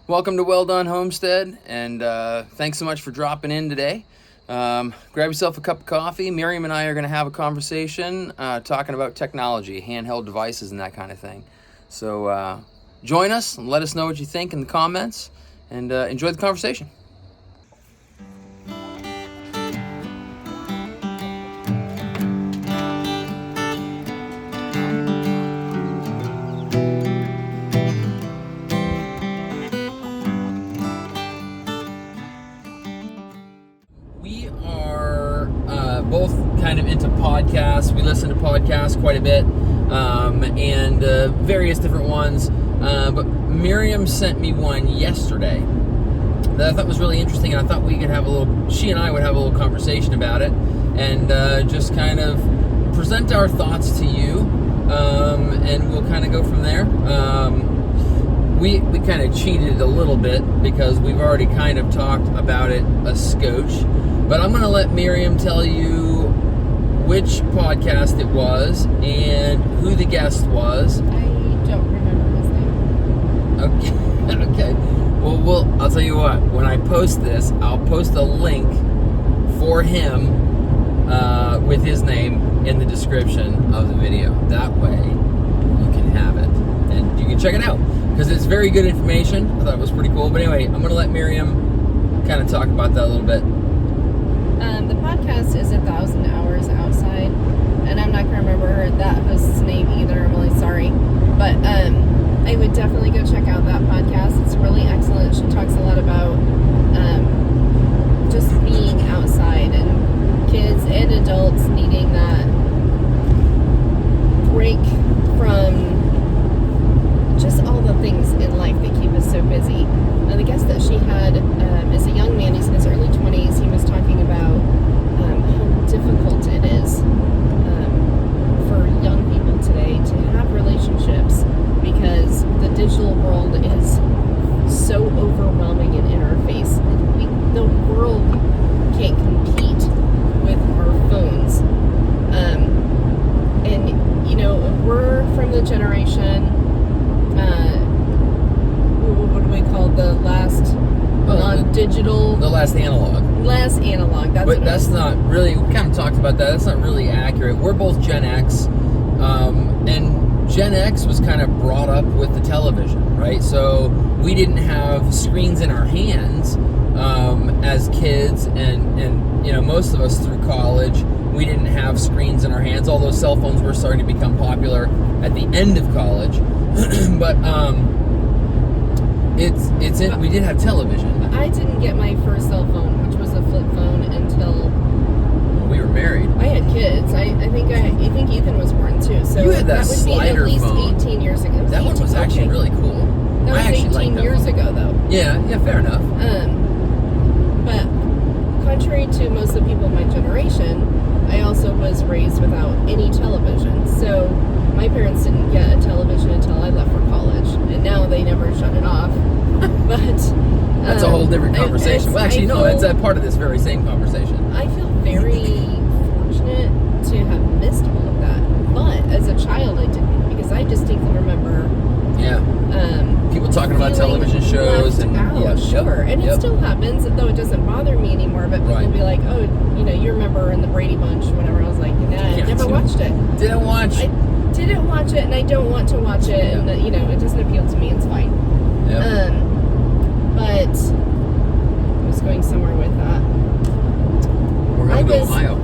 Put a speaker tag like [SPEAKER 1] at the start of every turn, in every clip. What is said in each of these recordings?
[SPEAKER 1] Welcome to Well Done Homestead, and thanks so much for dropping in today. Grab yourself a cup of coffee. Miriam and I are going to have a conversation talking about technology, handheld devices, and that kind of thing. So join us and let us know what you think in the comments, and enjoy the conversation. We are both kind of into podcasts. We listen to podcasts quite a bit, and various different ones. But Miriam sent me one yesterday that I thought was really interesting, and I thought she and I would have a little conversation about it, and just kind of present our thoughts to you, and we'll kind of go from there. We kind of cheated a little bit because we've already kind of talked about it a scotch. But I'm going to let Miriam tell you which podcast it was and who the guest was.
[SPEAKER 2] I don't remember his name.
[SPEAKER 1] Okay. Well, I'll tell you what. When I post this, I'll post a link for him with his name in the description of the video. That way, you can have it and you can check it out because it's very good information. I thought it was pretty cool. But anyway, I'm going to let Miriam kind of talk about that a little bit.
[SPEAKER 2] The podcast is 1,000 Hours Outside, and I'm not going to remember that host's name either. I'm really sorry. But I would definitely go check out that podcast. It's really excellent. She talks a lot about just being outside and kids and adults needing that break from just all the things in life that keep us so busy. Now, the guest that she had is a young man. He's in his early 20s. He was talking about how difficult it is for young people today to have relationships because the digital world is so overwhelming and in our face. The world can't compete with our phones. And, you know, we're from the generation, what do we call the last non-digital?
[SPEAKER 1] The last analog.
[SPEAKER 2] Last analog.
[SPEAKER 1] That's not really, we kind of talked about that. That's not really accurate. We're both Gen X, and Gen X was kind of brought up with the television, right? So we didn't have screens in our hands as kids, and you know, most of us through college, we didn't have screens in our hands, although cell phones were starting to become popular at the end of college. But we did have television.
[SPEAKER 2] I didn't get my first cell phone, which was a flip phone, until
[SPEAKER 1] we were married.
[SPEAKER 2] I had kids. I think Ethan was born too. So
[SPEAKER 1] you had that
[SPEAKER 2] would
[SPEAKER 1] slider
[SPEAKER 2] be at least
[SPEAKER 1] phone.
[SPEAKER 2] 18 years ago.
[SPEAKER 1] That one was actually really cool.
[SPEAKER 2] That was 18 years ago, though.
[SPEAKER 1] Yeah, fair enough.
[SPEAKER 2] But contrary to most of the people in my generation, I also was raised without any television. So my parents didn't get a television until I left for college, and now they never shut it off. But
[SPEAKER 1] that's a whole different conversation. It's a part of this very same conversation.
[SPEAKER 2] I feel very fortunate to have missed all of that. But as a child, I didn't, because I distinctly remember.
[SPEAKER 1] Yeah. People talking about television shows and
[SPEAKER 2] it still happens, though it doesn't bother me anymore. But people will be like, "Oh, you know, you remember in the Brady Bunch, whatever." I was like, "Nah, I never watched it.
[SPEAKER 1] Didn't watch
[SPEAKER 2] it, and I don't want to watch it, and you know, it doesn't appeal to me. It's fine."
[SPEAKER 1] Yep.
[SPEAKER 2] But I was going somewhere with that.
[SPEAKER 1] We're going to Ohio.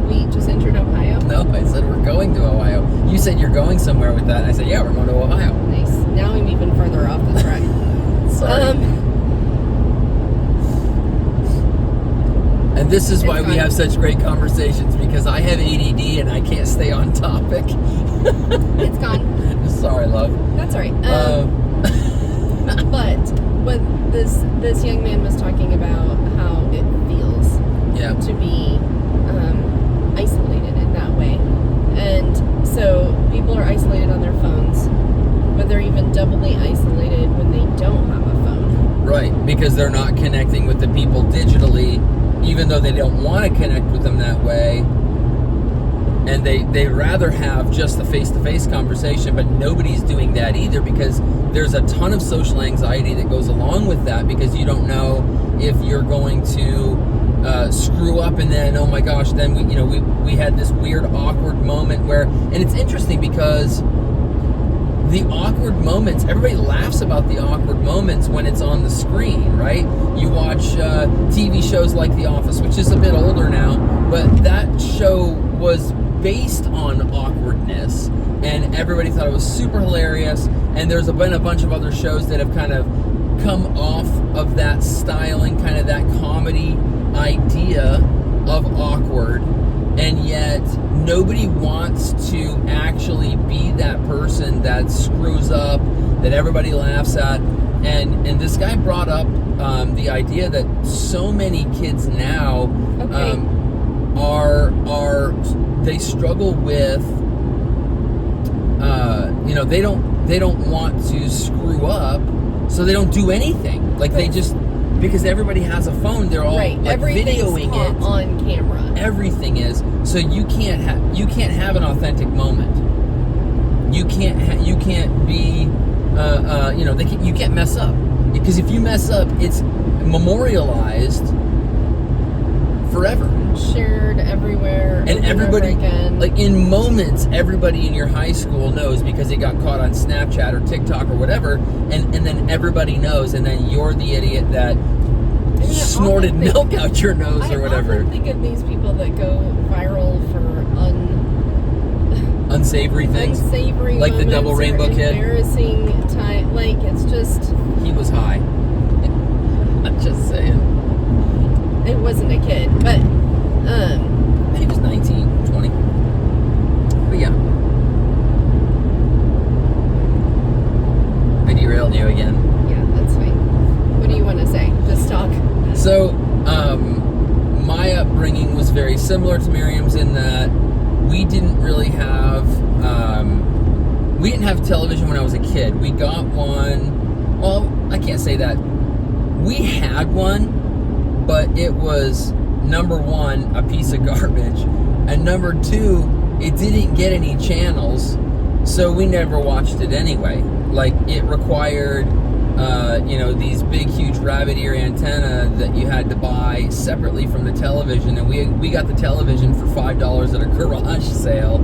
[SPEAKER 2] We just entered Ohio.
[SPEAKER 1] No, I said we're going to Ohio. You said you're going somewhere with that. I said, yeah, we're going to Ohio.
[SPEAKER 2] Nice. Now I'm even further off the track.
[SPEAKER 1] Sorry. And this is why we have such great conversations, because I have ADD and I can't stay on topic.
[SPEAKER 2] It's gone.
[SPEAKER 1] Sorry, love.
[SPEAKER 2] That's all right. But what this young man was talking about, how it feels to be isolated in that way. And so people are isolated on their phones, but they're even doubly isolated when they don't have a phone.
[SPEAKER 1] Right, because they're not connecting with the people digitally, even though they don't want to connect with them that way. And they rather have just the face-to-face conversation, but nobody's doing that either, because there's a ton of social anxiety that goes along with that, because you don't know if you're going to screw up, and then, oh my gosh, then we had this weird awkward moment where, and it's interesting because the awkward moments, everybody laughs about the awkward moments when it's on the screen, right? You watch TV shows like The Office, which is a bit older now, but that show was based on awkwardness, and everybody thought it was super hilarious. And there's been a bunch of other shows that have kind of come off of that styling, kind of that comedy idea of awkward, and yet nobody wants to actually be that person that screws up, that everybody laughs at. And this guy brought up the idea that so many kids now they struggle with they don't want to screw up, so they don't do anything. Like they just, because everybody has a phone, they're all like videoing it
[SPEAKER 2] on camera.
[SPEAKER 1] Everything is, so you can't have an authentic moment. You can't be you can't mess up, because if you mess up, it's memorialized forever,
[SPEAKER 2] shared everywhere,
[SPEAKER 1] and everybody,
[SPEAKER 2] again.
[SPEAKER 1] Like in moments, everybody in your high school knows because it got caught on Snapchat or TikTok or whatever, and then everybody knows, and then you're the idiot that snorted milk out your nose or whatever.
[SPEAKER 2] I often think of these people that go viral for
[SPEAKER 1] unsavory things, like the double rainbow kid.
[SPEAKER 2] Embarrassing time, like it's just.
[SPEAKER 1] He was high. I'm just saying.
[SPEAKER 2] It wasn't a kid, but
[SPEAKER 1] he was 19, 20. But yeah. I derailed you again.
[SPEAKER 2] Yeah, that's fine. What do you want to say? Just talk.
[SPEAKER 1] So, my upbringing was very similar to Miriam's in that we didn't really have television when I was a kid. We got one. Well, I can't say that. We had one, but it was, number one, a piece of garbage, and number two, it didn't get any channels, so we never watched it anyway. Like, it required these big huge rabbit ear antenna that you had to buy separately from the television, and we got the television for $5 at a garage sale,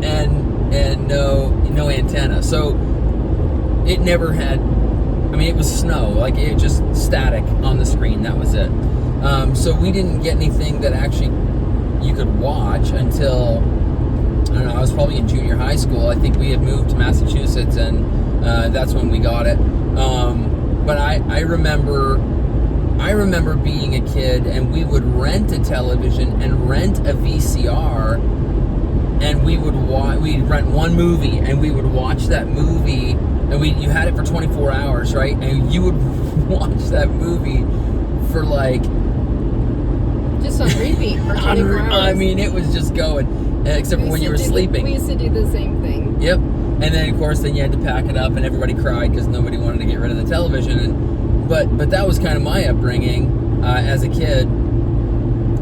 [SPEAKER 1] and no antenna, so it never had. I mean, it was snow, like it was just static on the screen, that was it. So we didn't get anything that actually you could watch until, I don't know, I was probably in junior high school. I think we had moved to Massachusetts, and that's when we got it. But I remember being a kid, and we would rent a television and rent a VCR, and we'd rent one movie, and we would watch that movie. And you had it for 24 hours, right? And you would watch that movie for like...
[SPEAKER 2] just on repeat for 24 hours.
[SPEAKER 1] I mean, it was just going, except for when you were sleeping.
[SPEAKER 2] We used to do the same thing.
[SPEAKER 1] Yep. And then, of course, you had to pack it up, and everybody cried because nobody wanted to get rid of the television. But that was kind of my upbringing as a kid.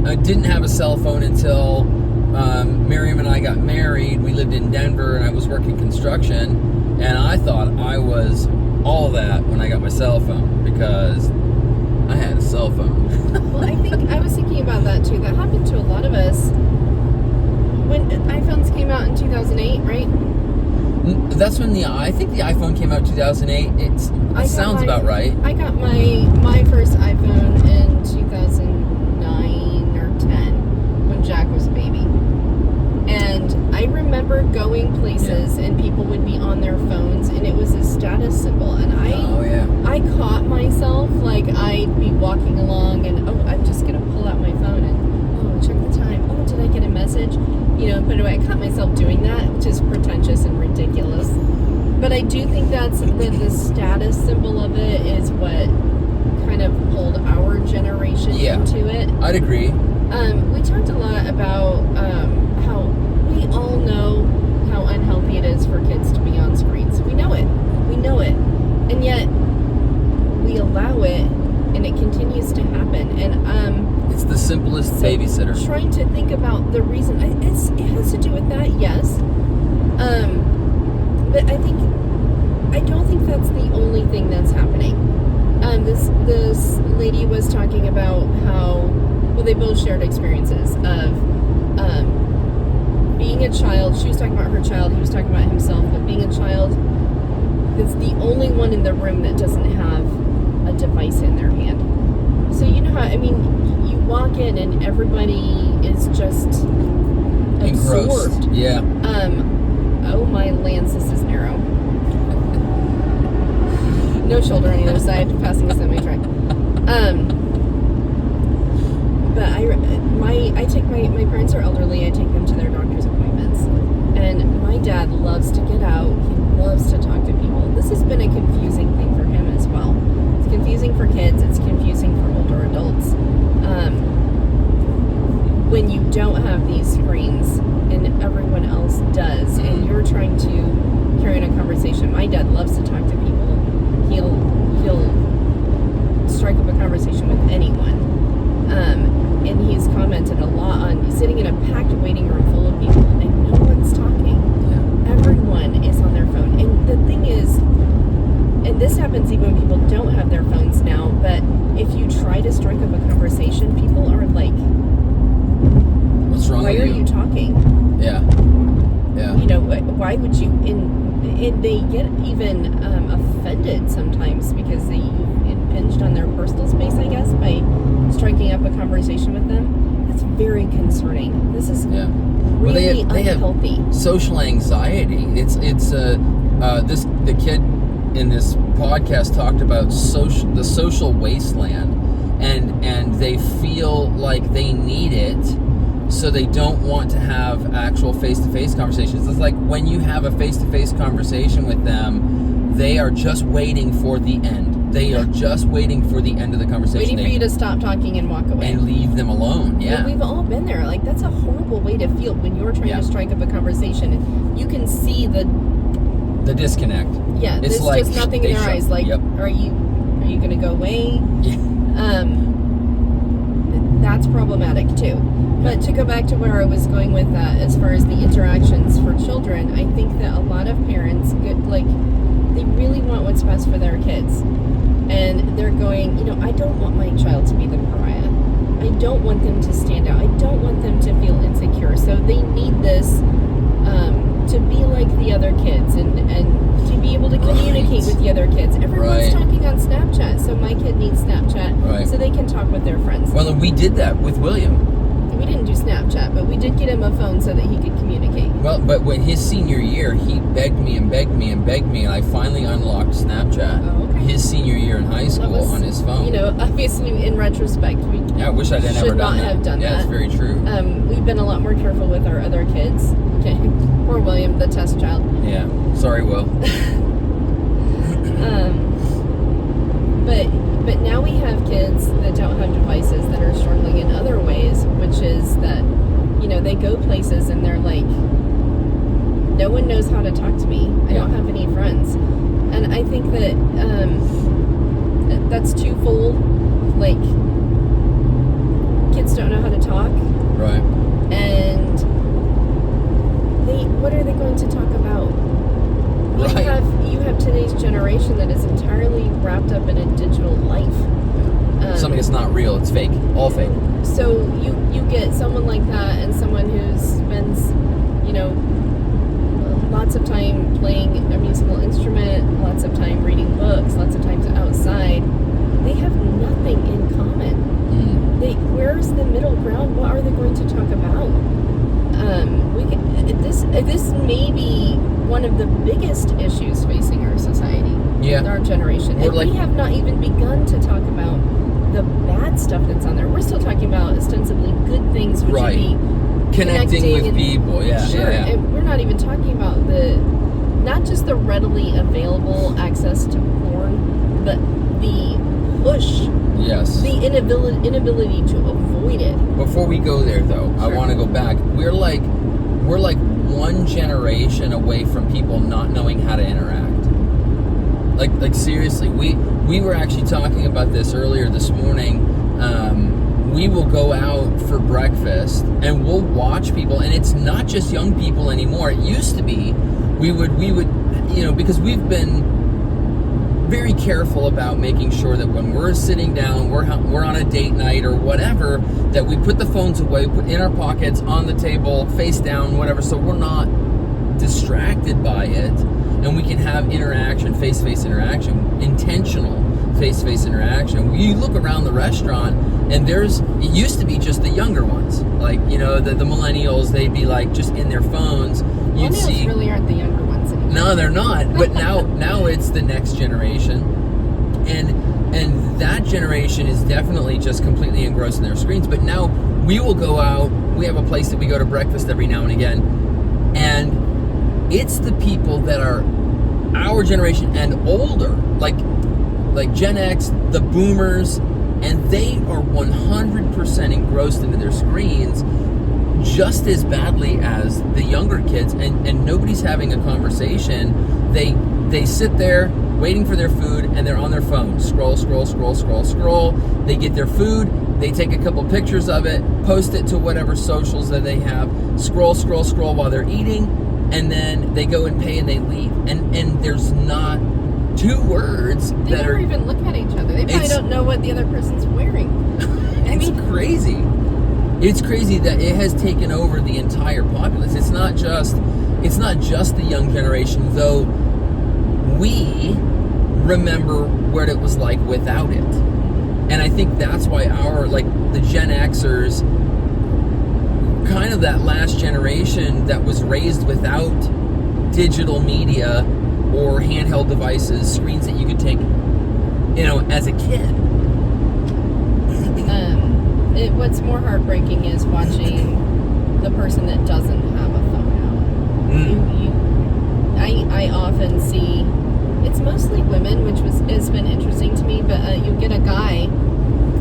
[SPEAKER 1] I didn't have a cell phone until Miriam and I got married. We lived in Denver, and I was working construction. And I thought I was all that when I got my cell phone, because I had a cell phone.
[SPEAKER 2] Well, I think I was thinking about that too. That happened to a lot of us when iPhones came out in 2008, right?
[SPEAKER 1] That's when I think the iPhone came out in 2008. It sounds about right.
[SPEAKER 2] I got my first iPhone in 2009 or 10 when Jack was a baby. And I remember going places and people would be on their phones, and it was a status symbol. And I caught myself, like I'd be walking along and, I'm just going to pull out my phone and, check the time. Did I get a message? Put it away. I caught myself doing that, which is pretentious and ridiculous. But I do think that's the status symbol of it is what kind of pulled our generation into it.
[SPEAKER 1] I'd agree.
[SPEAKER 2] We talked a lot about how we all know how unhealthy it is for kids to be on screens. We know it. And yet we allow it, and it continues to happen. And
[SPEAKER 1] it's the simplest babysitter.
[SPEAKER 2] Trying to think about the reason. It has to do with that, yes. But I don't think that's the only thing that's happening. This lady was talking about how, well, they both shared experiences of being a child. She was talking about her child, he was talking about himself, but being a child that's the only one in the room that doesn't have a device in their hand. So you know how, I mean, you walk in and everybody is just absorbed.
[SPEAKER 1] Engrossed. Yeah.
[SPEAKER 2] Oh my lands, this is narrow. No shoulder on either side, passing a semi-truck. But I take my parents are elderly. I take them to their doctor's appointments, and my dad loves to get out. He loves to talk to people. This has been a confusing thing for him as well. It's confusing for kids. It's confusing for older adults. When you don't have these screens and everyone else does, and you're trying to carry on a conversation. My dad loves to talk to people. He'll strike up a conversation with anyone. And he's commented a lot on sitting in a packed waiting room full of people and no one's talking. Yeah. Everyone is on their phone. And the thing is, and this happens even when people don't have their phones now, but if you try to strike up a conversation, people are like,
[SPEAKER 1] what's wrong with you?
[SPEAKER 2] Why are you talking?
[SPEAKER 1] Yeah. Yeah.
[SPEAKER 2] You know, why would you, and they get even offended sometimes because they impinged on their personal space, I guess, by striking up a conversin with them. That's very concerning. This is really unhealthy.
[SPEAKER 1] Have social anxiety. The kid in this podcast talked about the social wasteland, and they feel like they need it, so they don't want to have actual face-to-face conversations. It's like when you have a face-to-face conversation with them, they are just waiting for the end. They are just waiting for the end of the conversation.
[SPEAKER 2] Waiting for you to stop talking and walk away.
[SPEAKER 1] And leave them alone, yeah.
[SPEAKER 2] But we've all been there. Like, that's a horrible way to feel when you're trying to strike up a conversation. And you can see the disconnect. Yeah,
[SPEAKER 1] it's
[SPEAKER 2] there's
[SPEAKER 1] like
[SPEAKER 2] just nothing in their eyes. Like, are you going to go away?
[SPEAKER 1] Yeah.
[SPEAKER 2] That's problematic too. But to go back to where I was going with that, as far as the interactions for children, I think that a lot of parents they really want what's best for their kids. And they're going, I don't want my child to be the pariah. I don't want them to stand out. I don't want them to feel insecure. So they need this to be like the other kids and to be able to communicate with the other kids. Everyone's talking on Snapchat, so my kid needs Snapchat so they can talk with their friends.
[SPEAKER 1] Well, and we did that with William.
[SPEAKER 2] We didn't do Snapchat, but we did get him a phone so that he could communicate.
[SPEAKER 1] Well, but when his senior year, he begged me, and I finally unlocked Snapchat.
[SPEAKER 2] Oh, okay.
[SPEAKER 1] His senior year in high school on his phone.
[SPEAKER 2] Obviously, in retrospect,
[SPEAKER 1] I wish I didn't ever done that.
[SPEAKER 2] Should not have done that.
[SPEAKER 1] Yeah, it's very true.
[SPEAKER 2] We've been a lot more careful with our other kids. Poor William, the test child.
[SPEAKER 1] Yeah, sorry, Will.
[SPEAKER 2] But now we have kids that don't have devices that are struggling in other ways, which is that, they go places and they're like, no one knows how to talk to me. I don't have any friends. And I think that that's twofold. Like, kids don't know how to talk.
[SPEAKER 1] Right.
[SPEAKER 2] And what are they going to talk about?
[SPEAKER 1] Right.
[SPEAKER 2] You have today's generation that is entirely wrapped up in a digital life.
[SPEAKER 1] Something that's not real, it's fake. All fake.
[SPEAKER 2] So you get someone like that and someone who spends, lots of time playing a musical instrument, lots of time reading books, lots of times outside. They have nothing in common. Where's the middle ground? What are they going to talk about? This may be one of the biggest issues facing our society, our generation. And we have not even begun to talk about the bad stuff that's on there. We're still talking about ostensibly good things, which would be
[SPEAKER 1] connecting with people.
[SPEAKER 2] Sure. And we're not even talking about not just the readily available access to porn, but the push.
[SPEAKER 1] Yes.
[SPEAKER 2] The inability to avoid it.
[SPEAKER 1] Before we go there, though, I want to go back. We're like one generation away from people not knowing how to interact. Like seriously, we were actually talking about this earlier this morning. we will go out for breakfast and we'll watch people, and it's not just young people anymore. It used to be we would because we've been very careful about making sure that when we're sitting down, we're on a date night or whatever, that we put the phones away, put in our pockets, on the table, face down, whatever, so we're not distracted by it, and we can have interaction, face-to-face interaction, intentional face-to-face interaction. You look around the restaurant, and it used to be just the younger ones, like, the millennials, they'd be like just in their phones. You'd
[SPEAKER 2] Millennials really aren't the younger ones anymore.
[SPEAKER 1] No, they're not. But now it's the next generation, and that generation is definitely just completely engrossed in their screens. But now we will go out. We have a place that we go to breakfast every now and again, and it's the people that are our generation and older, like Gen X, the boomers, and they are 100% engrossed into their screens just as badly as the younger kids, and nobody's having a conversation. They sit there waiting for their food, and they're on their phone. Scroll. They get their food, they take a couple pictures of it, post it to whatever socials that they have, scroll while they're eating, and then they go and pay and they leave. And there's not two words
[SPEAKER 2] they never even look at each other. They probably don't know what the other person's wearing.
[SPEAKER 1] It's crazy. It's crazy that it has taken over the entire populace. It's not just the young generation, though we remember what it was like without it. And I think that's why the Gen Xers, kind of that last generation that was raised without digital media or handheld devices, screens that you could take, as a kid.
[SPEAKER 2] What's more heartbreaking is watching the person that doesn't have a phone now. I often see, it's mostly women, which has been interesting to me, but you get a guy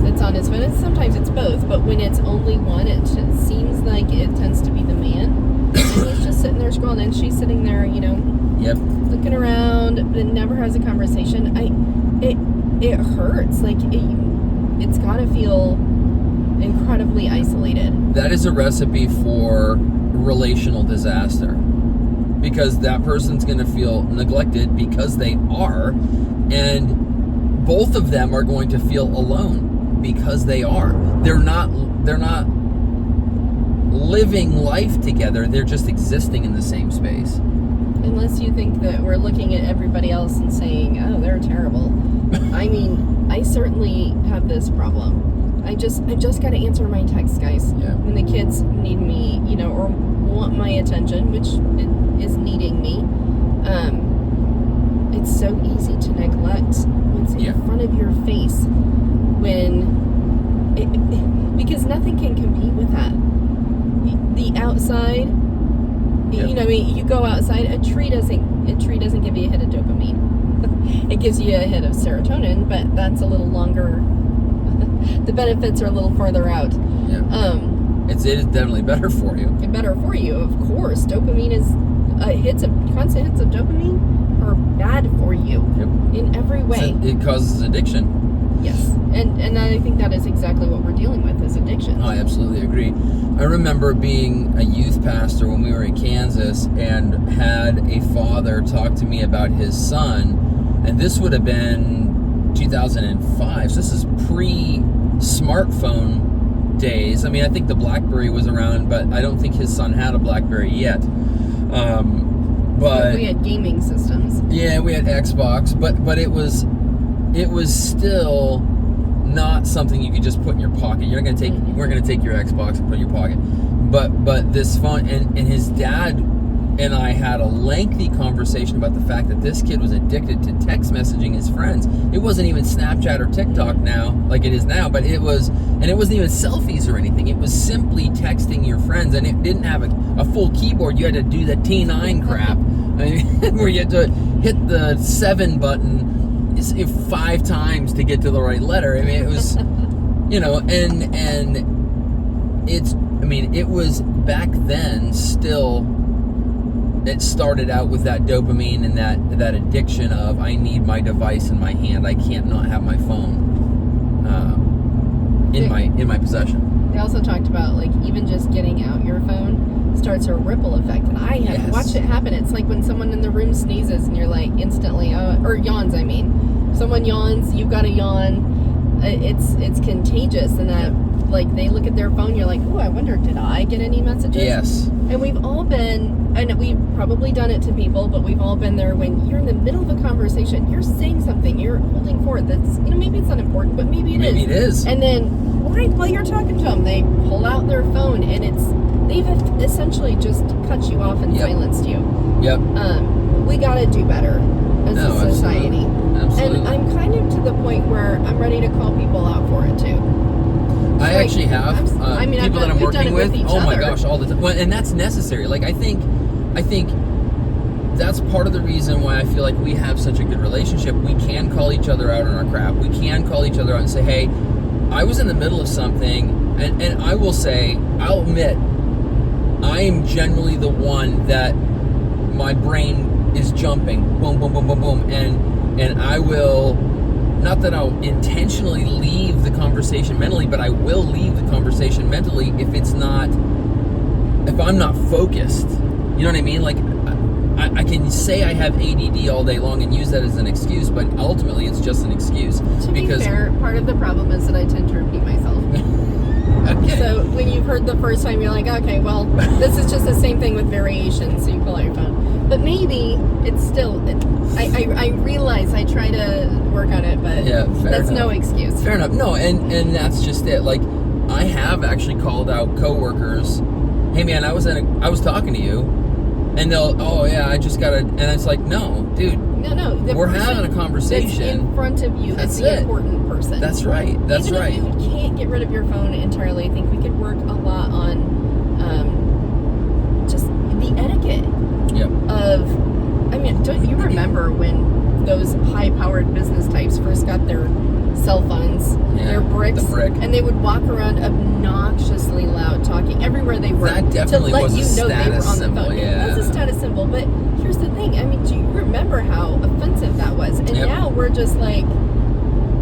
[SPEAKER 2] that's on his phone. Sometimes it's both, but when it's only one, it seems like it tends to be the man. And he's just sitting there scrolling, and she's sitting there,
[SPEAKER 1] Yep.
[SPEAKER 2] looking around, but never has a conversation. It hurts. Like, it's got to feel incredibly isolated.
[SPEAKER 1] That is a recipe for relational disaster, because that person's going to feel neglected because they are, and both of them are going to feel alone because they are. They're not living life together. They're just existing in the same space.
[SPEAKER 2] Unless you think that we're looking at everybody else and saying, oh, they're terrible. I mean, I certainly have this problem. I just got to answer my texts, guys.
[SPEAKER 1] Yeah.
[SPEAKER 2] When the kids need me, or want my attention, which is needing me. It's so easy to neglect what's in front of your face because nothing can compete with that. The outside, you go outside, a tree doesn't give you a hit of dopamine. It gives you a hit of serotonin, but that's a little longer. The benefits are a little farther out.
[SPEAKER 1] Yeah. It is definitely better for you.
[SPEAKER 2] Better for you, of course. Dopamine is constant hits of dopamine are bad for you in every way.
[SPEAKER 1] It causes addiction.
[SPEAKER 2] Yes, and I think that is exactly what we're dealing with, is addiction.
[SPEAKER 1] I absolutely agree. I remember being a youth pastor when we were in Kansas and had a father talk to me about his son, and this would have been 2005, so this is pre-smartphone days. I mean, I think the BlackBerry was around, but I don't think his son had a BlackBerry yet. But
[SPEAKER 2] we had gaming systems.
[SPEAKER 1] Yeah, we had Xbox, but it was still not something you could just put in your pocket. We're gonna take your Xbox and put it in your pocket. But this phone, and his dad and I had a lengthy conversation about the fact that this kid was addicted to text messaging his friends. It wasn't even Snapchat or TikTok now, like it is now, but it wasn't even selfies or anything. It was simply texting your friends, and it didn't have a full keyboard. You had to do the T9 crap, where you had to hit the 7 button 5 times to get to the right letter. I mean, it was, it was back then still. It started out with that dopamine and that addiction of, I need my device in my hand. I can't not have my phone. in my possession.
[SPEAKER 2] They also talked about, like, even just getting out your phone starts a ripple effect, and I have watched it happen. It's like when someone in the room sneezes and you're like instantly, or yawns, I mean. Someone yawns, you've got a yawn. It's contagious, and that, like, they look at their phone, you're like, oh, I wonder, did I get any messages?
[SPEAKER 1] Yes.
[SPEAKER 2] And we've all been, and we've probably done it to people, but we've all been there when you're in the middle of a conversation, you're saying something, you're holding forth that's, maybe it's not important, but maybe it is. And then right while you're talking to them, they pull out their phone, and they've essentially just cut you off and silenced you.
[SPEAKER 1] Yep.
[SPEAKER 2] We gotta do better as a society.
[SPEAKER 1] Absolutely.
[SPEAKER 2] And I'm kind of to the point where I'm ready to call people out for it too.
[SPEAKER 1] I actually have people that I'm working with. Oh my gosh, all the time. Well, and that's necessary. Like I think that's part of the reason why I feel like we have such a good relationship. We can call each other out on our crap. We can call each other out and say, "Hey, I was in the middle of something," and I will say, I'll admit, I am generally the one that my brain is jumping, boom, boom, boom, boom, boom, and I will. Not that I'll intentionally leave the conversation mentally, but I will leave the conversation mentally if I'm not focused. You know what I mean? Like, I can say I have ADD all day long and use that as an excuse, but ultimately it's just an excuse.
[SPEAKER 2] To be fair, part of the problem is that I tend to repeat myself. Okay. So when you've heard the first time, you're like, okay, well, this is just the same thing with variations, so you pull out your phone. But maybe it's still, I realize I try to work on it, but that's no excuse.
[SPEAKER 1] Fair enough. No, and that's just it. Like, I have actually called out coworkers, hey man, I was talking to you, and they'll, oh yeah, I just gotta, and it's like, no, dude. No.
[SPEAKER 2] We're
[SPEAKER 1] having a conversation.
[SPEAKER 2] That's in front of you. That's the important person.
[SPEAKER 1] That's right. That's
[SPEAKER 2] Even
[SPEAKER 1] right.
[SPEAKER 2] If you can't get rid of your phone entirely, I think we could work a lot on just the etiquette.
[SPEAKER 1] Yep.
[SPEAKER 2] Don't you remember when those high-powered business types first got their cell phones, their bricks, and they would walk around obnoxiously loud, talking everywhere they were
[SPEAKER 1] that definitely
[SPEAKER 2] to let
[SPEAKER 1] was
[SPEAKER 2] you
[SPEAKER 1] a
[SPEAKER 2] know they were on the
[SPEAKER 1] symbol,
[SPEAKER 2] phone.
[SPEAKER 1] yeah.
[SPEAKER 2] It was a status symbol, but here's the thing. Do you remember how offensive that was? And now we're just like,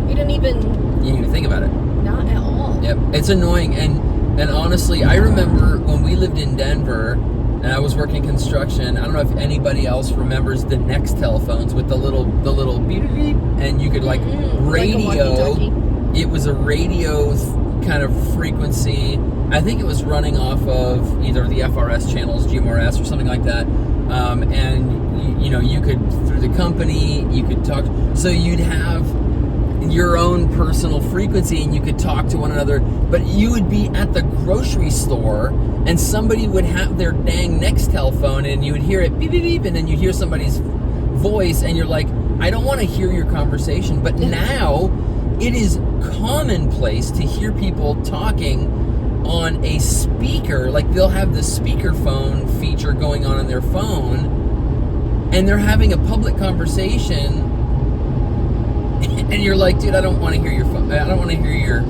[SPEAKER 2] we don't even...
[SPEAKER 1] You didn't even think about it.
[SPEAKER 2] Not at all.
[SPEAKER 1] Yep. It's annoying, and honestly, I remember when we lived in Denver, and I was working construction. I don't know if anybody else remembers the Nextel phones with the little beep beep beep, and you could like radio.
[SPEAKER 2] Like
[SPEAKER 1] it was a radio kind of frequency. I think it was running off of either the FRS channels, GMRS, or something like that. And you could, through the company, you could talk. So you'd have your own personal frequency and you could talk to one another, but you would be at the grocery store and somebody would have their dang Nextel phone and you would hear it beep beep beep, and then you'd hear somebody's voice and you're like, I don't want to hear your conversation. But now it is commonplace to hear people talking on a speaker. Like, they'll have the speakerphone feature going on their phone and they're having a public conversation. And you're like, dude, I don't want to hear your phone. I don't want to hear your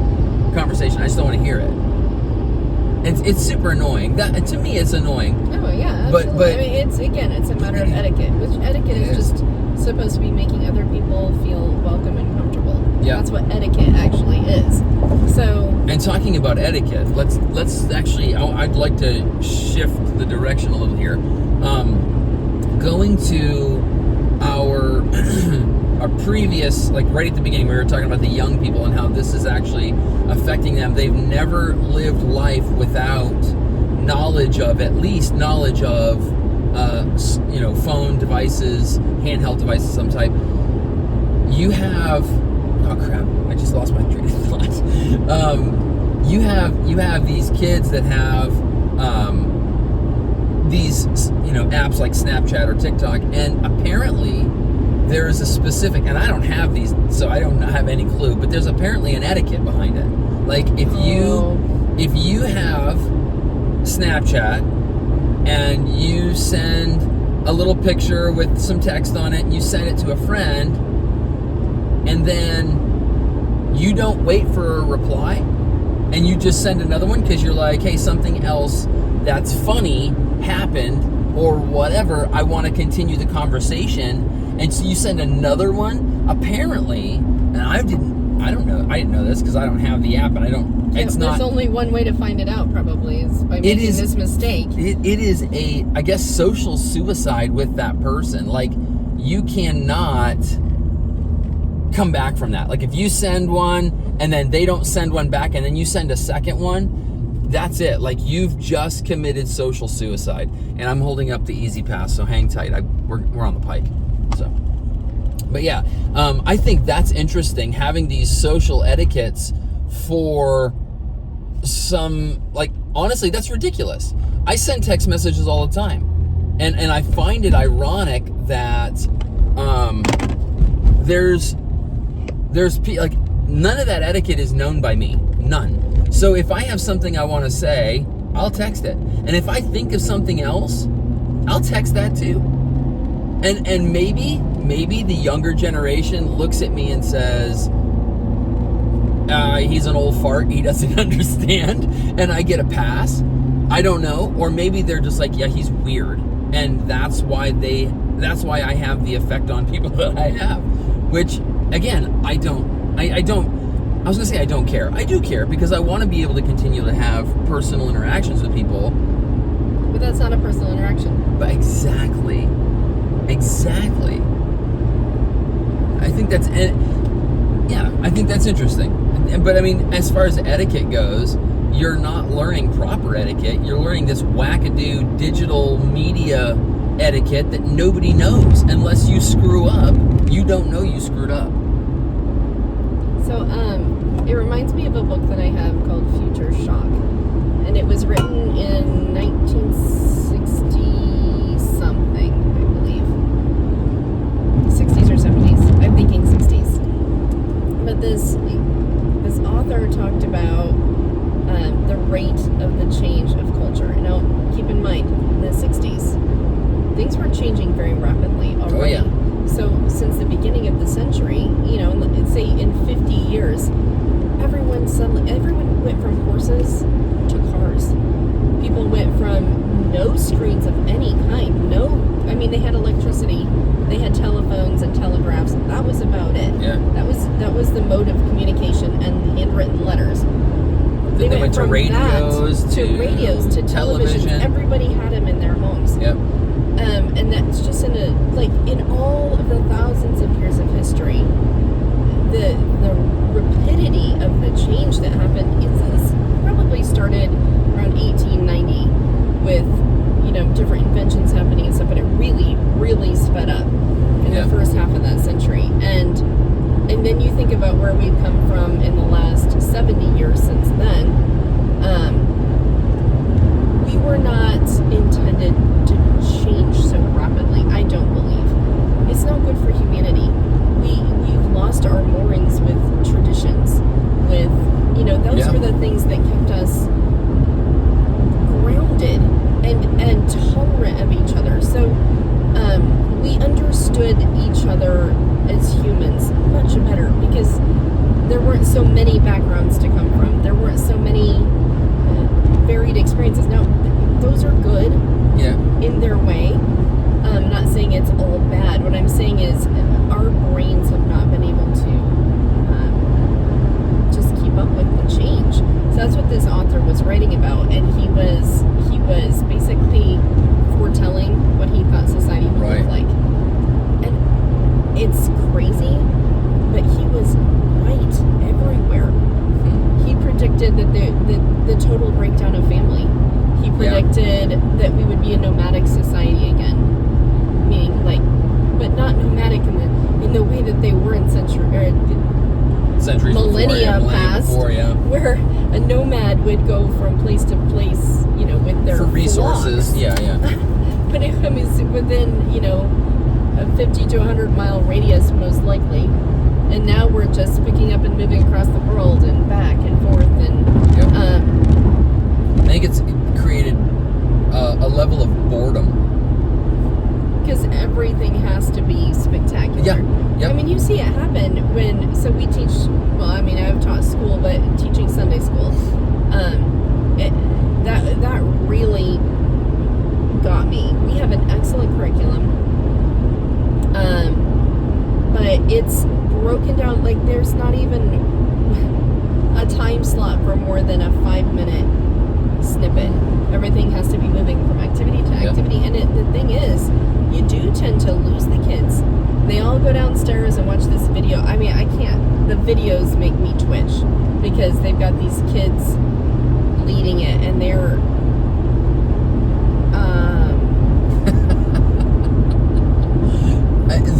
[SPEAKER 1] conversation. I just don't want to hear it. And it's super annoying. That, to me, it's annoying.
[SPEAKER 2] Oh yeah, absolutely. But it's a matter of etiquette. Which etiquette is just supposed to be making other people feel welcome and comfortable. Yeah, that's what etiquette actually is. So.
[SPEAKER 1] And talking about etiquette, let's actually. I'd like to shift the direction a little here. Going to our. Our previous, like right at the beginning, we were talking about the young people and how this is actually affecting them. They've never lived life without knowledge of, phone devices, handheld devices of some type. You have, oh crap, I just lost my train of thought. You have these kids that have these, apps like Snapchat or TikTok, and apparently there is a specific, and I don't have these, so I don't have any clue, but there's apparently an etiquette behind it. Like, if you have Snapchat and you send a little picture with some text on it and you send it to a friend, and then you don't wait for a reply and you just send another one because you're like, hey, something else that's funny happened or whatever, I want to continue the conversation. And so you send another one, apparently, and I don't know. I didn't know this because I don't have the app, and I don't.
[SPEAKER 2] Yeah,
[SPEAKER 1] it's not.
[SPEAKER 2] There's only one way to find it out, probably, is by making this mistake.
[SPEAKER 1] It is a, I guess, social suicide with that person. Like, you cannot come back from that. Like, if you send one and then they don't send one back and then you send a second one, that's it. Like, you've just committed social suicide. And I'm holding up the Easy Pass, so hang tight. We're on the pike. So, but yeah, I think that's interesting, having these social etiquettes for some, like, honestly, that's ridiculous. I send text messages all the time. And I find it ironic that there's like, none of that etiquette is known by me. None. So if I have something I want to say, I'll text it. And if I think of something else, I'll text that too. And maybe the younger generation looks at me and says, he's an old fart, he doesn't understand, and I get a pass. I don't know. Or maybe they're just like, yeah, he's weird. And that's why I have the effect on people that I have. Which, again, I was gonna say I don't care. I do care, because I want to be able to continue to have personal interactions with people.
[SPEAKER 2] But that's not a personal interaction.
[SPEAKER 1] But exactly. I think that's interesting. But I mean, as far as etiquette goes, you're not learning proper etiquette. You're learning this wackadoo digital media etiquette that nobody knows. Unless you screw up, you don't know you screwed up.
[SPEAKER 2] So, it reminds me of a book that I have called Future Shock. And it was written in 1960-something, I believe. 60s or 70s. I'm thinking 60s. But this author talked about the rate of the change of culture. Now, keep in mind, in the 60s, things were changing very rapidly already.
[SPEAKER 1] Oh, yeah.
[SPEAKER 2] So, since the beginning of the century, say in 50 years, everyone went from horses to cars. People went from no screens of any kind. They had electricity, they had telephones and telegraphs. That was about it.
[SPEAKER 1] Yeah.
[SPEAKER 2] That was the mode of communication, and handwritten letters.
[SPEAKER 1] They went to radios,
[SPEAKER 2] to televisions. Everybody had them in their homes.
[SPEAKER 1] Yep.
[SPEAKER 2] And that's just in all of the thousands of years of history, the rapidity of the change that happened is probably started around 1890 with different inventions happening and stuff, but it really, really sped up in the first half of that century. And then you think about where we've come from in the last 70 years since then. We were not intended to change so rapidly, I don't believe. It's not good for humanity. We've lost our moorings with traditions, with, those were the things that kept us grounded and tolerant of each other. So we understood each other as humans much better, because there weren't so many backgrounds to come from. There weren't so many varied experiences. Now, those are good in their way. I'm not saying it's all bad. What I'm saying is our brains have not been able to just keep up with the change. So that's what this author was writing about, and he was basically foretelling what he thought society would look like. And it's crazy, but he was right everywhere. He predicted that the total breakdown of family. He predicted that we would be a nomadic society again, meaning but not nomadic in the way that they were in millennia past, where a nomad would go from place to place, with their
[SPEAKER 1] for resources.
[SPEAKER 2] flocks. But it was within, a 50 to 100 mile radius most likely. And now we're just picking up and moving across the world and back and forth. And
[SPEAKER 1] I think it's created a level of boredom.
[SPEAKER 2] Because everything has to be spectacular.
[SPEAKER 1] Yeah. Yep.
[SPEAKER 2] I mean, you see it happen so we teach, I've taught school, but teaching Sunday school, that really got me. We have an excellent curriculum, but it's broken down, like there's not even a time slot for more than a 5-minute snippet. Everything has to be moving from activity to activity. And the thing is, you do tend to lose the kids. They all go downstairs and watch this video. I mean, I can't. The videos make me twitch because they've got these kids leading it, and they're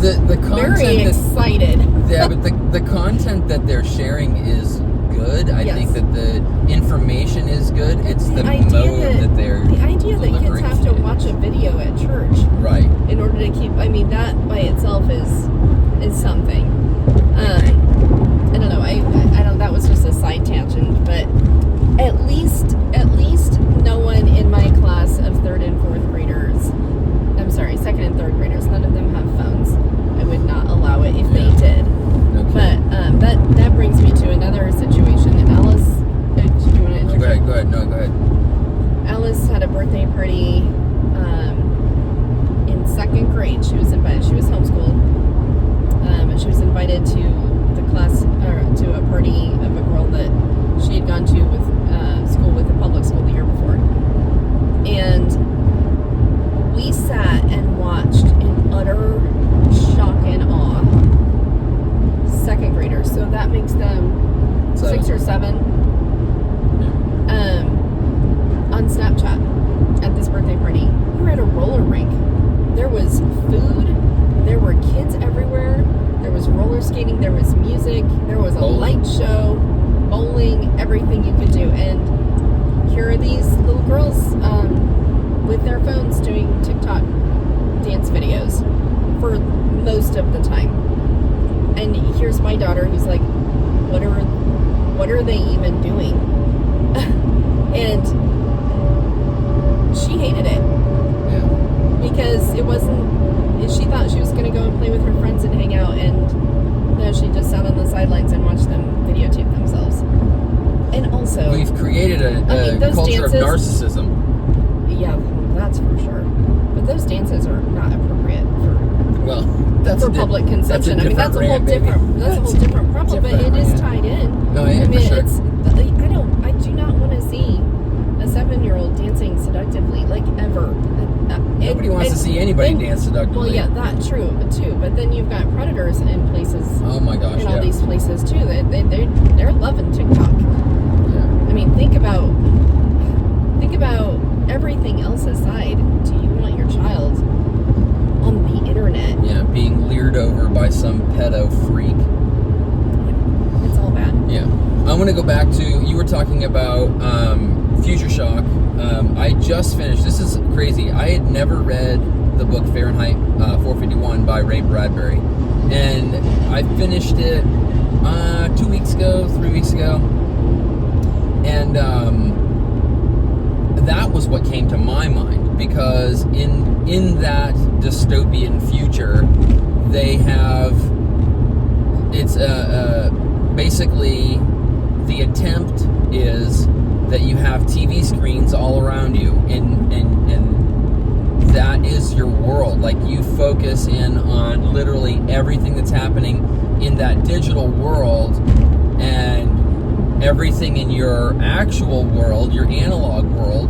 [SPEAKER 1] the content
[SPEAKER 2] very excited.
[SPEAKER 1] Yeah, but the content that they're sharing is good. I think that the information is good. It's the mode that they're
[SPEAKER 2] the idea that kids have to watch a video at church,
[SPEAKER 1] right,
[SPEAKER 2] in order to keep. I mean, that by itself is something. I don't know. I don't. That was just a side tangent, but at least no one in my class of 3rd and 4th graders. I'm sorry, 2nd and 3rd graders. None of them have phones. I would not allow it if they did.
[SPEAKER 1] Okay.
[SPEAKER 2] But that brings me to another situation. Alice, do you want to interject?
[SPEAKER 1] Go ahead. No, go ahead.
[SPEAKER 2] Alice had a birthday party in 2nd grade. She was invited. She was homeschooled, and she was invited to the class or to a party of a girl that she had gone to with school with the public school the year before, and we sat and watched in utter shock and awe. 2nd graders, so that makes them 6 or 7. On Snapchat at this birthday party, we were at a roller rink. There was food, there were kids everywhere, there was roller skating, there was music, there was a light show, bowling, everything you could do. And here are these little girls with their phones doing TikTok dance videos for most of the time. And here's my daughter who's like, what are they even doing? And she hated it.
[SPEAKER 1] Yeah.
[SPEAKER 2] Because it wasn't, she thought she was going to go and play with her friends and hang out, and no, she just sat on the sidelines and watched them videotape themselves. And also,
[SPEAKER 1] we've created a culture of narcissism.
[SPEAKER 2] Yeah, that's for sure. But those dances are not appropriate for public consumption. I mean, that's a whole different problem. But it is tied in.
[SPEAKER 1] No, yeah,
[SPEAKER 2] I mean,
[SPEAKER 1] for sure.
[SPEAKER 2] I do not want to see a 7-year-old dancing seductively, like ever.
[SPEAKER 1] Nobody wants to see anybody dance seductively.
[SPEAKER 2] Well, yeah, that's true too. But then you've got predators in places.
[SPEAKER 1] Oh my gosh!
[SPEAKER 2] In all these places too. They're loving TikTok.
[SPEAKER 1] Yeah.
[SPEAKER 2] I mean, think about everything else aside. Do you want your child on the internet?
[SPEAKER 1] Yeah, being leered over by some pedo freak.
[SPEAKER 2] It's all bad.
[SPEAKER 1] Yeah. I'm going to go back to, you were talking about Future Shock. I just finished, this is crazy, I had never read the book Fahrenheit 451 by Ray Bradbury. And I finished it 3 weeks ago. And that was what came to my mind, because in that dystopian future, they have, it's basically the attempt is that you have TV screens all around you, and that is your world. Like, you focus in on literally everything that's happening in that digital world, and everything in your actual world, your analog world,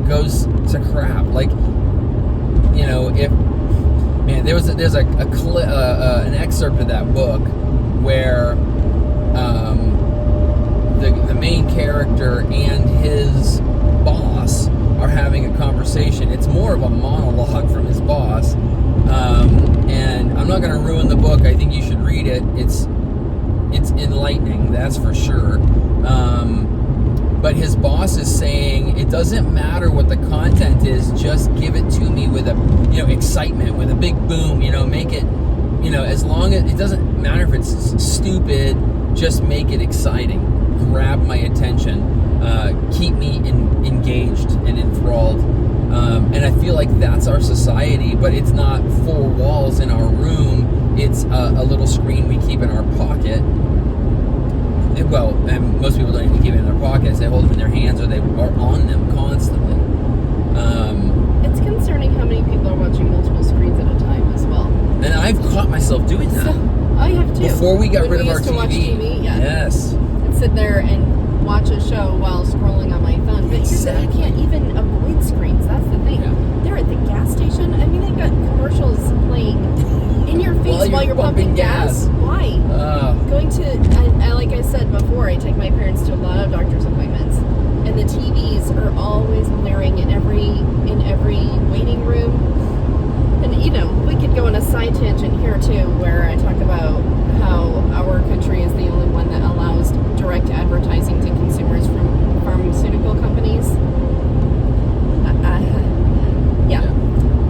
[SPEAKER 1] goes to crap. Like, you know, there's an excerpt of that book where the main character and his boss are having a conversation. It's more of a monologue from his boss, and I'm not going to ruin the book. I think you should read it. It's enlightening, that's for sure. But his boss is saying, it doesn't matter what the content is, just give it to me with excitement, with a big boom, make it, as long as, it doesn't matter if it's stupid, just make it exciting. Grab my attention, keep me engaged and enthralled. And I feel like that's our society, but it's not 4 walls in our room. It's a little screen we keep in our pocket. And most people don't even keep it in their pockets. They hold them in their hands, or they are on them constantly.
[SPEAKER 2] It's concerning how many people are watching multiple screens at a time as well.
[SPEAKER 1] And I've caught myself doing that.
[SPEAKER 2] I have too.
[SPEAKER 1] Before we got
[SPEAKER 2] When
[SPEAKER 1] rid
[SPEAKER 2] we
[SPEAKER 1] of our
[SPEAKER 2] used to watch TV, yeah.
[SPEAKER 1] Yes.
[SPEAKER 2] I'd sit there and watch a show while scrolling on my phone. But
[SPEAKER 1] Exactly.
[SPEAKER 2] you can't even avoid screens. That's the thing.
[SPEAKER 1] Yeah.
[SPEAKER 2] They're at the gas station. I mean, they've got commercials playing in your face while you're pumping gas. Why? Going to, like I said before, I take my parents to a lot of doctor's appointments, and the TVs are always blaring in every waiting room. And we could go on a side tangent here too, where I talk about how our country is the only one that allows direct advertising to consumers from pharmaceutical companies. Yeah,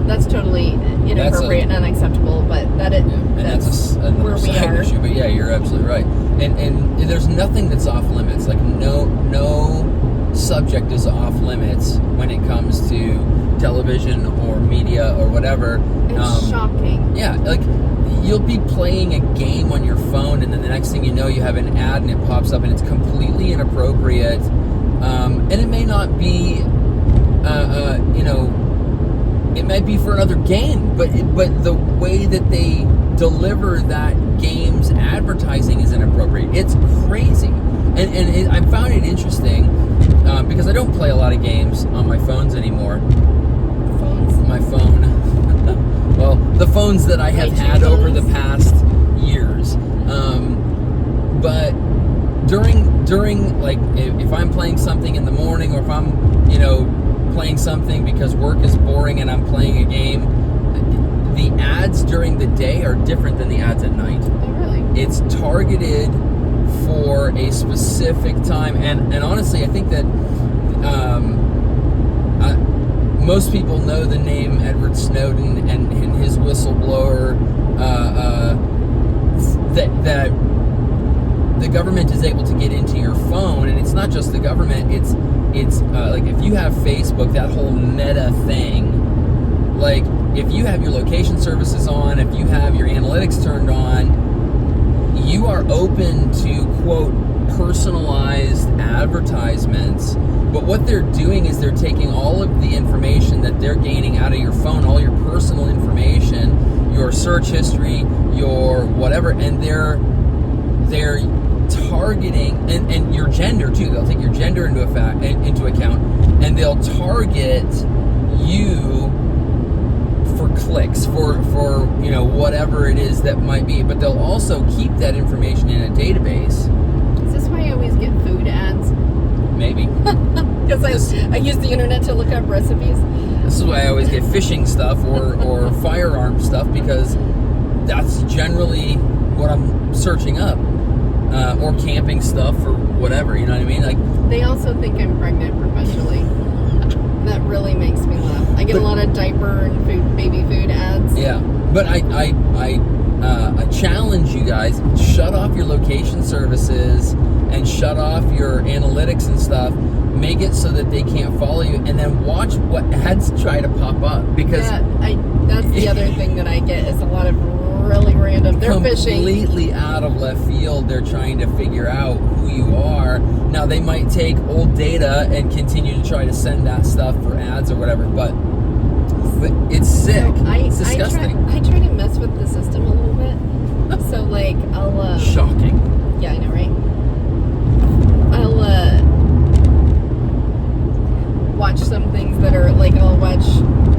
[SPEAKER 2] that's totally inappropriate and unacceptable. But that's
[SPEAKER 1] another
[SPEAKER 2] where we
[SPEAKER 1] side
[SPEAKER 2] are.
[SPEAKER 1] issue. But yeah, you're absolutely right. And there's nothing that's off limits. Like no subject is off limits when it comes to television or media or whatever.
[SPEAKER 2] It's shocking.
[SPEAKER 1] Yeah, like you'll be playing a game on your phone, and then the next thing you know, you have an ad and it pops up, and it's completely inappropriate. And it may not be, it might be for another game, but the way that they deliver that game's advertising is inappropriate. It's crazy, and I found it interesting because I don't play a lot of games on my phones anymore. My phone. Well, the phones that I have had over the past years. But during like if I'm playing something in the morning, or if I'm playing something because work is boring and I'm playing a game, the ads during the day are different than the ads at night.
[SPEAKER 2] Oh, really?
[SPEAKER 1] It's targeted for a specific time, and honestly, I think that most people know the name Edward Snowden and his whistleblower, that the government is able to get into your phone, and it's not just the government. It's like if you have Facebook, that whole Meta thing. Like if you have your location services on, if you have your analytics turned on, you are open to, quote, personalized advertisements. But what they're doing is they're taking all of the information that they're gaining out of your phone, all your personal information, your search history, your whatever, and they're targeting, and your gender too. They'll take your gender into account, and they'll target you for clicks, for whatever it is that might be. But they'll also keep that information in a database.
[SPEAKER 2] Is this why I always get food ads?
[SPEAKER 1] Maybe.
[SPEAKER 2] Because I use the internet to look up recipes.
[SPEAKER 1] This is why I always get fishing stuff or firearm stuff, because that's generally what I'm searching up. Or camping stuff or whatever, you know what I mean? Like,
[SPEAKER 2] they also think I'm pregnant perpetually. That really makes me laugh. I get a lot of diaper and baby food ads.
[SPEAKER 1] Yeah, but I challenge you guys: shut off your location services and shut off your analytics and stuff. Make it so that they can't follow you, and then watch what ads try to pop up. Because
[SPEAKER 2] that's the other thing that I get is a lot of really random. They're
[SPEAKER 1] completely
[SPEAKER 2] fishing
[SPEAKER 1] out of left field. They're trying to figure out who you are. Now they might take old data and continue to try to send that stuff for ads or whatever, but it's sick. It's disgusting.
[SPEAKER 2] I try to mess with the system a little bit. So like I'll
[SPEAKER 1] shocking.
[SPEAKER 2] Yeah, I know, right? I'll watch some things that are like, if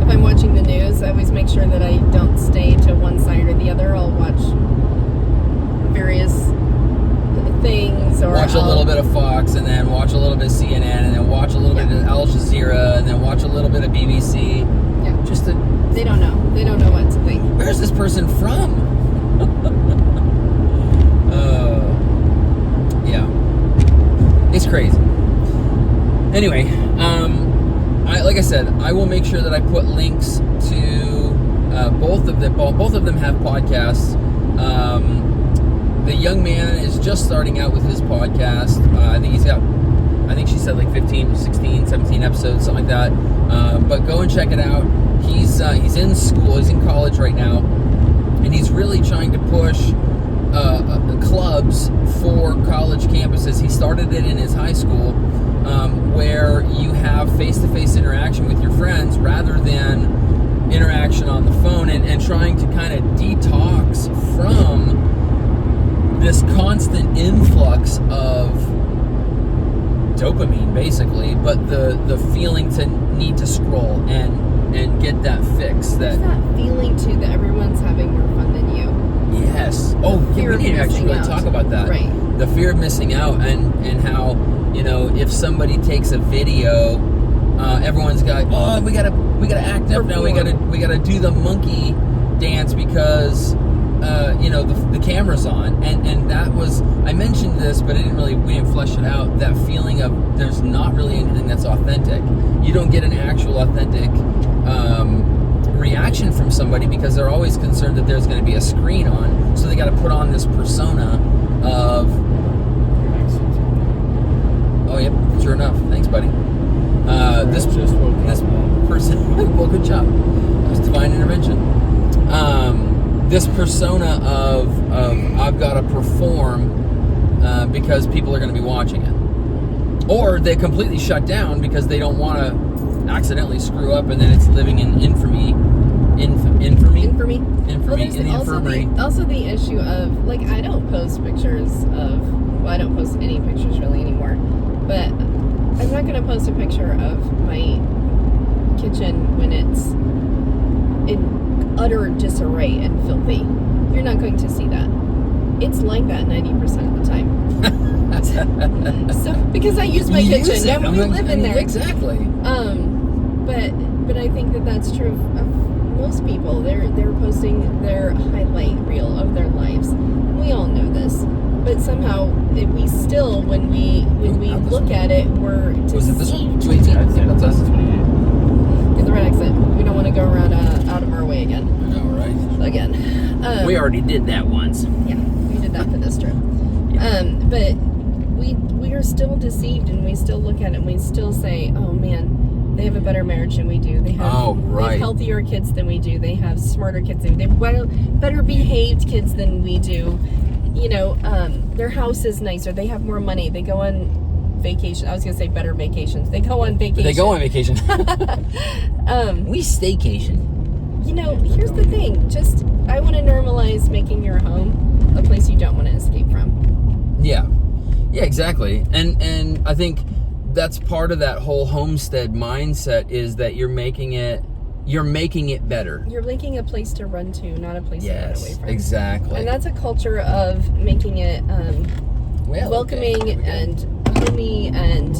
[SPEAKER 2] I'm watching the news, I always make sure that I don't stay to one side or the other. I'll watch various things, or
[SPEAKER 1] watch a little bit of Fox, and then watch a little bit of CNN, and then watch a little bit of Al Jazeera, and then watch a little bit of BBC.
[SPEAKER 2] Yeah. They don't know what to think.
[SPEAKER 1] Where's this person from? Yeah. It's crazy. Anyway, like I said, I will make sure that I put links to both of them. Both of them have podcasts. The young man is just starting out with his podcast. I think she said like 15, 16, 17 episodes, something like that. But go and check it out. He's in school. He's in college right now, and he's really trying to push clubs for college campuses. He started it in his high school, where you have face-to-face interaction with your friends rather than interaction on the phone, and trying to kind of detox from this constant influx of dopamine, basically, but the feeling to need to scroll and get that fix.
[SPEAKER 2] There's that feeling too that everyone's having more fun than you.
[SPEAKER 1] Yes. Oh, yeah, we need to actually really talk about that.
[SPEAKER 2] Right.
[SPEAKER 1] The fear of missing out, and how, if somebody takes a video, everyone's got, oh, we gotta act up now. We gotta do the monkey dance because the camera's on, and that was, I mentioned this, but we didn't flesh it out. That feeling of there's not really anything that's authentic. You don't get an actual authentic reaction from somebody because they're always concerned that there's going to be a screen on, so they got to put on this persona of. Oh, yep, sure enough. Thanks, buddy. This person. Well, good job. That was divine intervention. This persona of I've got to perform because people are going to be watching it, or they completely shut down because they don't want to accidentally screw up, and then it's living in infamy
[SPEAKER 2] Infamy.
[SPEAKER 1] in the
[SPEAKER 2] also
[SPEAKER 1] infirmary.
[SPEAKER 2] Also the issue of, like, I don't post pictures of, I don't post any pictures really anymore, but I'm not going to post a picture of my kitchen when it's in utter disarray and filthy. You're not going to see that. It's like that 90% of the time. So, because I use my kitchen and we live in there.
[SPEAKER 1] Exactly.
[SPEAKER 2] But I think that's true of most people. They're posting their highlight reel of their lives. We all know this, but somehow we still, when we look at it, we're deceived.
[SPEAKER 1] Was it this one?
[SPEAKER 3] 218.
[SPEAKER 1] That's us.
[SPEAKER 3] 28.
[SPEAKER 2] Get the right exit. We don't want to go around out of our way again.
[SPEAKER 1] I know, right?
[SPEAKER 2] Again.
[SPEAKER 1] We already did that once.
[SPEAKER 2] Yeah, we did that for this trip.
[SPEAKER 1] Yeah.
[SPEAKER 2] But we are still deceived, and we still look at it and we still say, oh man, they have a better marriage than we do. They have, they have healthier kids than we do. They have smarter kids than we do. They have better behaved kids than we do. Their house is nicer. They have more money. They go on vacation. I was going to say better vacations. They go on vacation.
[SPEAKER 1] We staycation.
[SPEAKER 2] Here's the thing. Just, I want to normalize making your home a place you don't want to escape from.
[SPEAKER 1] Yeah. Yeah, exactly. And I think that's part of that whole homestead mindset, is that you're making it better.
[SPEAKER 2] You're making a place to run to, not a place to run away from.
[SPEAKER 1] Exactly.
[SPEAKER 2] And that's a culture of making it welcoming and homey and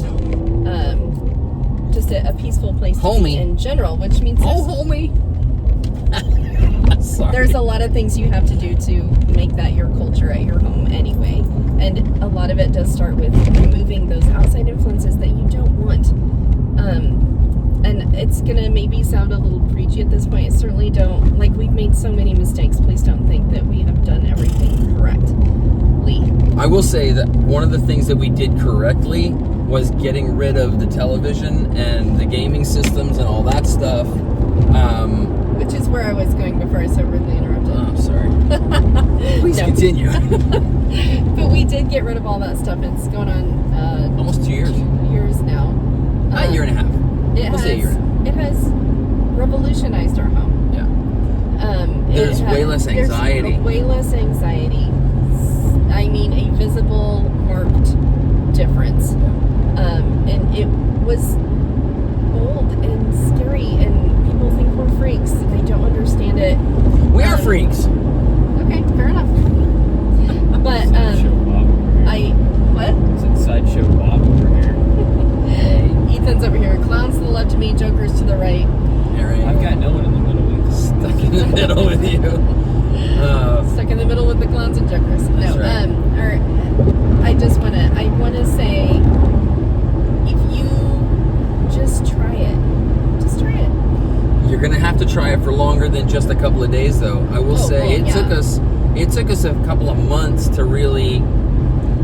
[SPEAKER 2] just a peaceful place to be in general, which means
[SPEAKER 1] homey. Sorry.
[SPEAKER 2] There's a lot of things you have to do to make that your culture at your home anyway. And a lot of it does start with removing those outside influences that you don't want. And it's going to maybe sound a little preachy at this point. It certainly don't. Like, we've made so many mistakes. Please don't think that we have done everything correctly.
[SPEAKER 1] I will say that one of the things that we did correctly was getting rid of the television and the gaming systems and all that stuff.
[SPEAKER 2] Which is where I was going before I so rudely interrupted.
[SPEAKER 1] Oh, sorry. Please continue.
[SPEAKER 2] But we did get rid of all that stuff. It's going on
[SPEAKER 1] almost 2 years.
[SPEAKER 2] 2 years now.
[SPEAKER 1] A year and a half.
[SPEAKER 2] It has revolutionized our home.
[SPEAKER 1] Yeah. There's way less anxiety.
[SPEAKER 2] There's way less anxiety. I mean, a visible, marked difference. And it was bold and scary, and people think we're freaks. They don't understand it.
[SPEAKER 1] We are freaks.
[SPEAKER 2] Okay, fair enough. But what?
[SPEAKER 3] It's in Sideshow Bob over here.
[SPEAKER 2] Ethan's over here. Clowns to the left of me, jokers to the right.
[SPEAKER 3] I've got no one in the middle with you.
[SPEAKER 1] Stuck in the middle with you.
[SPEAKER 2] Stuck in the middle with the clowns and jokers.
[SPEAKER 1] That's right.
[SPEAKER 2] I wanna say, if you just try it. Just try it.
[SPEAKER 1] You're gonna have to try it for longer than just a couple of days, though. I will say it took us a couple of months to really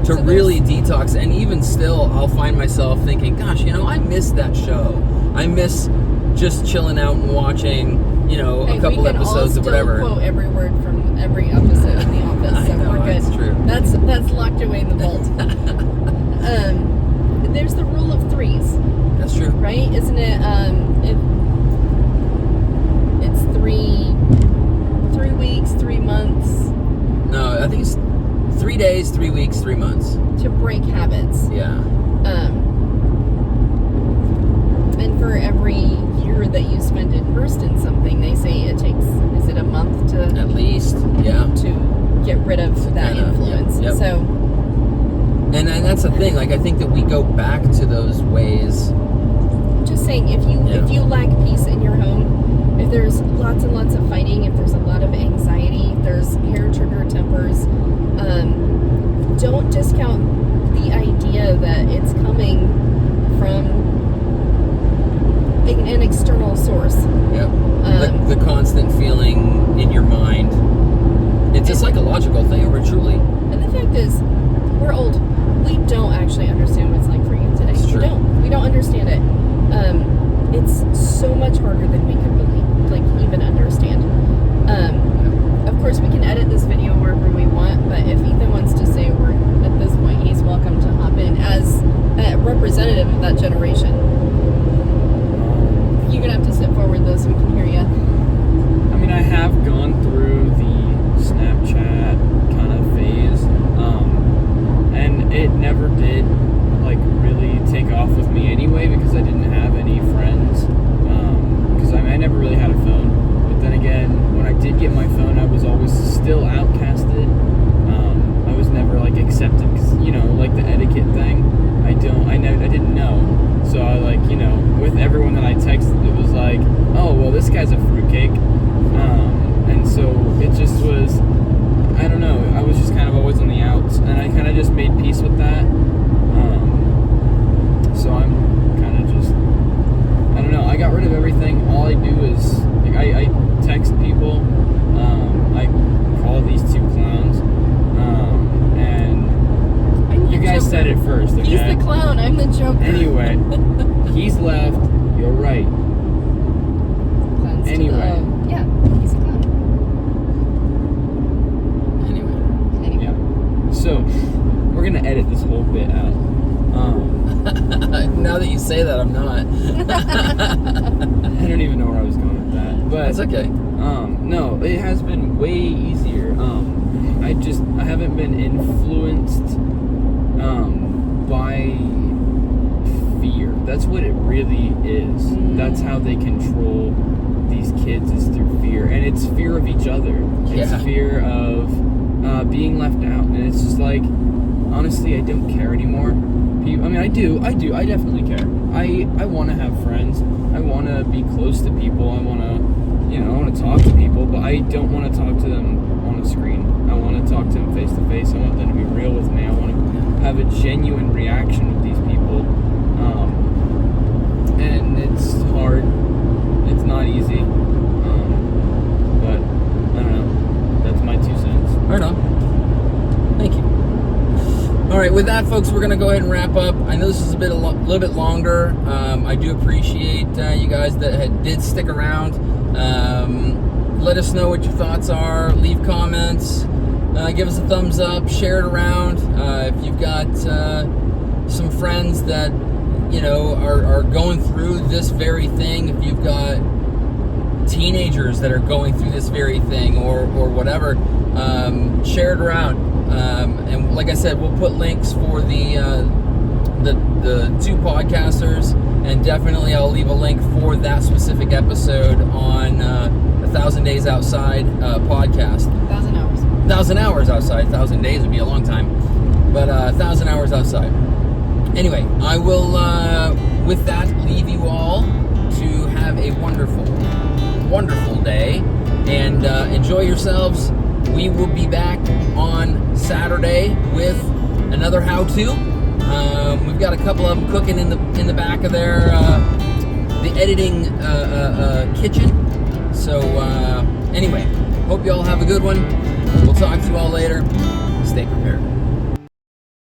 [SPEAKER 1] detox, and even still, I'll find myself thinking, gosh, I miss that show. I miss just chilling out and watching, a couple episodes of whatever.
[SPEAKER 2] We can all still quote every word from every episode of The Office, so we're good.
[SPEAKER 1] That's true.
[SPEAKER 2] That's locked away in the vault. There's the rule of threes.
[SPEAKER 1] That's true.
[SPEAKER 2] Right? Isn't it? It's 3 weeks, 3 months.
[SPEAKER 1] No, I think it's 3 days, 3 weeks, 3 months.
[SPEAKER 2] to break habits.
[SPEAKER 1] Yeah.
[SPEAKER 2] And for every year that you spend immersed in something, they say it takes, is it a month to
[SPEAKER 1] At least, yeah.
[SPEAKER 2] to get rid of that
[SPEAKER 1] Kinda,
[SPEAKER 2] influence?
[SPEAKER 1] yep.
[SPEAKER 2] So,
[SPEAKER 1] And that's the thing. Like, I think that we go back to those ways.
[SPEAKER 2] just saying, if you lack peace in your home, if there's lots and lots of fighting, if there's a lot of anxiety, if there's hair trigger tempers, don't discount the idea that it's coming from an external source.
[SPEAKER 1] Yep. The constant feeling in your mind. It's a psychological thing, or truly.
[SPEAKER 2] And the fact is, we're old. We don't actually understand what it's like for you today.
[SPEAKER 1] It's true.
[SPEAKER 2] We don't understand it. It's so much harder than we could believe, like even understand. Of course, we can edit this video wherever we want, but if Ethan wants to say a word at this point, he's welcome to hop in as a representative of that generation. You're gonna have to sit forward though, so we can hear you.
[SPEAKER 3] I mean, I have gone through the Snapchat kind of phase, and it never did like really take off with me anyway because I didn't have any friends. Because I never really had a phone. But then again, when I did get my phone, I was always still outcasted. I was never like accepted because like the etiquette thing. I didn't know. So I with everyone that I texted, it was like, oh well, this guy's a fruitcake. And so it just was, I don't know, I was just kind of always on the outs, and I kind of just made peace with that. So I'm kind of just, I don't know, I got rid of everything. All I do is, like, I text people, I call these two clowns, and you guys said it first, okay?
[SPEAKER 2] He's the clown, I'm the joker.
[SPEAKER 3] Anyway, he's left, you're right.
[SPEAKER 2] Clown's
[SPEAKER 3] Anyway.
[SPEAKER 2] yeah, he's a clown. Anyway.
[SPEAKER 3] Yeah. So, we're gonna edit this whole bit out.
[SPEAKER 1] Now that you say that, I'm not.
[SPEAKER 3] I don't even know where I was going with that, but
[SPEAKER 1] That's okay.
[SPEAKER 3] no, it has been way easier. I haven't been influenced by fear. That's what it really is. That's how they control these kids, is through fear, and it's fear of each other. It's
[SPEAKER 1] Yeah.
[SPEAKER 3] fear of being left out, and it's just like, honestly, I don't care anymore. I mean, I do. I definitely care. I want to have friends. I want to be close to people. I want to talk to people, but I don't want to talk to them on a screen. I want to talk to them face to face. I want them to be real with me. I want to have a genuine reaction with these people. And it's hard. It's not easy. But I don't know. That's my 2 cents.
[SPEAKER 1] Right on. Thank you. All right, with that, folks, we're going to go ahead and wrap up. I know this is a little bit longer. I do appreciate you guys that did stick around. Let us know what your thoughts are. Leave comments. Give us a thumbs up. Share it around. If you've got some friends that are going through this very thing, if you've got teenagers that are going through this very thing, or whatever, share it around. And like I said, we'll put links for the 2 podcasters, and definitely I'll leave a link for that specific episode on 1,000 Days Outside podcast.
[SPEAKER 2] 1,000 hours.
[SPEAKER 1] 1,000 hours outside. 1,000 days would be a long time, but 1,000 hours outside. Anyway, I will, with that, leave you all to have a wonderful, wonderful day, and enjoy yourselves. We will be back on Saturday with another how-to. We've got a couple of them cooking in the back of their the editing kitchen. So anyway, hope you all have a good one. We'll talk to you all later. Stay prepared.